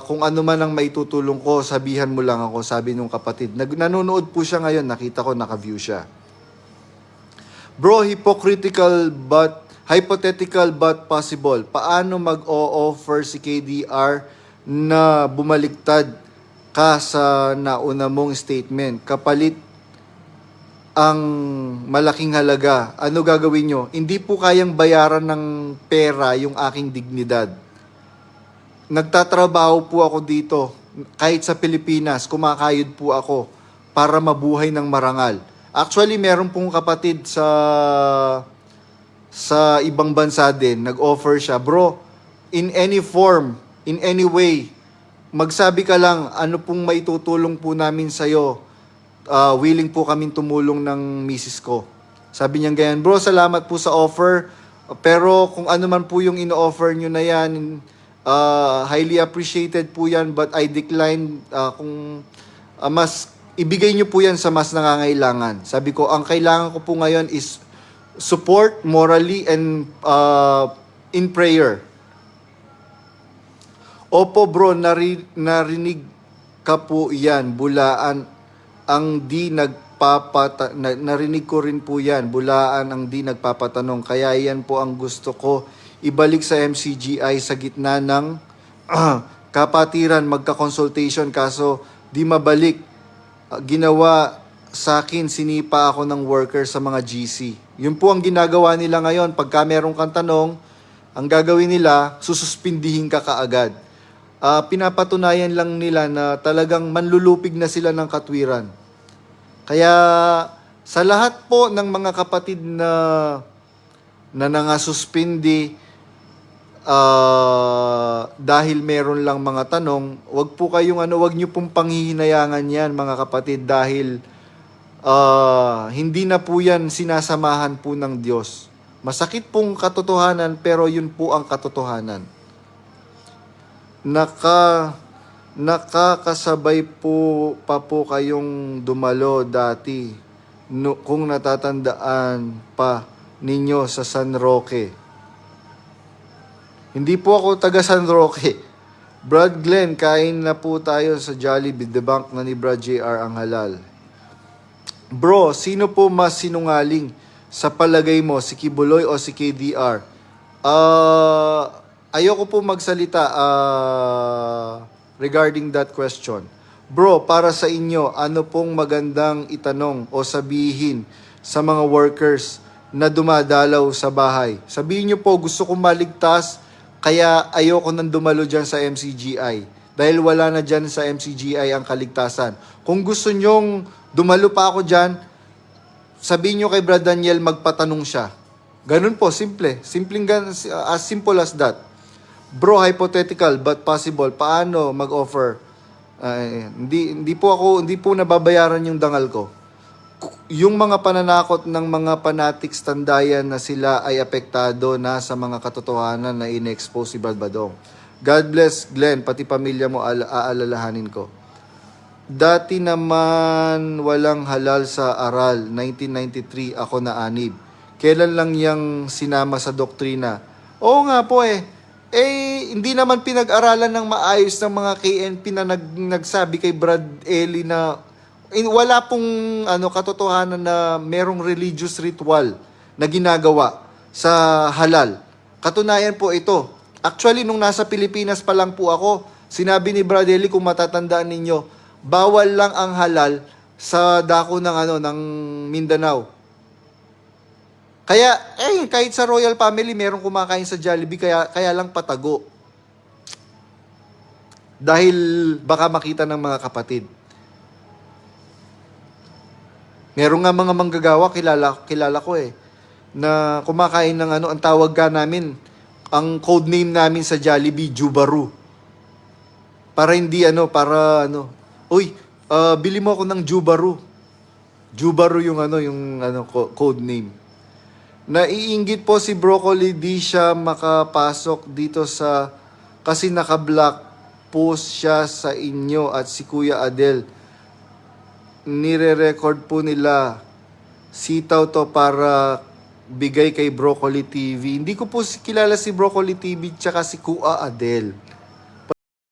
Kung ano man ang maitutulong ko, sabihan mo lang ako, sabi nung kapatid. Nanonood po siya ngayon, nakita ko, naka-view siya. Bro, hypothetical but possible. Paano mag-o-offer si KDR na bumaliktad ka sa nauna mong statement? Kapalit ang malaking halaga. Ano gagawin nyo? Hindi po kayang bayaran ng pera yung aking dignidad. Nagtatrabaho po ako dito. Kahit sa Pilipinas, kumakayod po ako para mabuhay ng marangal. Actually, meron pong kapatid sa ibang bansa din, nag-offer siya, bro, in any form, in any way, magsabi ka lang, ano pong maitutulong po namin sa'yo, willing po kaming tumulong ng misis ko. Sabi niya ganyan, bro, salamat po sa offer, pero kung ano man po yung ino-offer nyo na yan, highly appreciated po yan, but I decline kung mas ibigay nyo po yan sa mas nangangailangan. Sabi ko, ang kailangan ko po ngayon is support morally and in prayer. Opo bro, narinig ka po yan, bulaan ang di narinig ko rin po yan, bulaan ang di nagpapatanong. Kaya yan po ang gusto ko ibalik sa MCGI sa gitna ng kapatiran, magka-consultation, kaso di mabalik. Ginawa sa akin, sinipa ako ng worker sa mga GC. Yun po ang ginagawa nila ngayon. Pagka meron kang tanong, ang gagawin nila, sususpindihin ka kaagad. Pinapatunayan lang nila na talagang manlulupig na sila ng katwiran. Kaya sa lahat po ng mga kapatid na nangasuspindi dahil meron lang mga tanong, wag po kayong wag niyo pong panghihinayangan yan mga kapatid, dahil hindi na po yan sinasamahan po ng Diyos. Masakit pong katotohanan, pero yun po ang katotohanan. Nakakasabay po pa po kayong dumalo dati, kung natatandaan pa ninyo sa San Roque. Hindi po ako taga San Roque. Brad Glenn, kain na po tayo sa Jollibee. Debunk na ni Brad JR ang halal. Bro, sino po mas sinungaling sa palagay mo, si Kibuloy o si KDR? Ayoko po magsalita regarding that question. Bro, para sa inyo, ano pong magandang itanong o sabihin sa mga workers na dumadalaw sa bahay? Sabihin nyo po, gusto kong maligtas, kaya ayoko nang dumalo dyan sa MCGI. Dahil wala na dyan sa MCGI ang kaligtasan. Kung gusto nyong dumalo pa ako dyan, sabihin nyo kay Brad Daniel, magpatanong siya. Ganun po, simple. As simple as that. Bro, hypothetical but possible. Paano mag-offer? Hindi po nababayaran yung dangal ko. Yung mga pananakot ng mga fanatics tandayan na sila ay apektado na sa mga katotohanan na in-expose si Brad Badong. God bless Glenn, pati pamilya mo aalalahanin ko. Dati naman walang halal sa aral, 1993 ako na anib. Kailan lang yang sinama sa doktrina? Oo nga po hindi naman pinag-aralan ng maayos ng mga KNP na nagsabi kay Brad Eli na wala pong katotohanan na merong religious ritual na ginagawa sa halal. Katunayan po ito. Actually, nung nasa Pilipinas pa lang po ako, sinabi ni Brad Eli, kung matatandaan ninyo, bawal lang ang halal sa dako ng Mindanao. Kaya, kahit sa royal family, merong kumakain sa Jollibee, kaya lang patago. Dahil baka makita ng mga kapatid. Meron nga mga manggagawa, kilala ko na kumakain ng ang tawag ka namin, ang code name namin sa Jollibee, Jubaru. Para hindi uy, bili mo ako ng Jubaru. Jubaru yung code name. Naiinggit po si Broccoli, di siya makapasok dito kasi naka-block post siya sa inyo at si Kuya Adel. Nire-record po nila, sitaw to para bigay kay Broccoli TV. Hindi ko po kilala si Broccoli TV tsaka si Kuya Adel.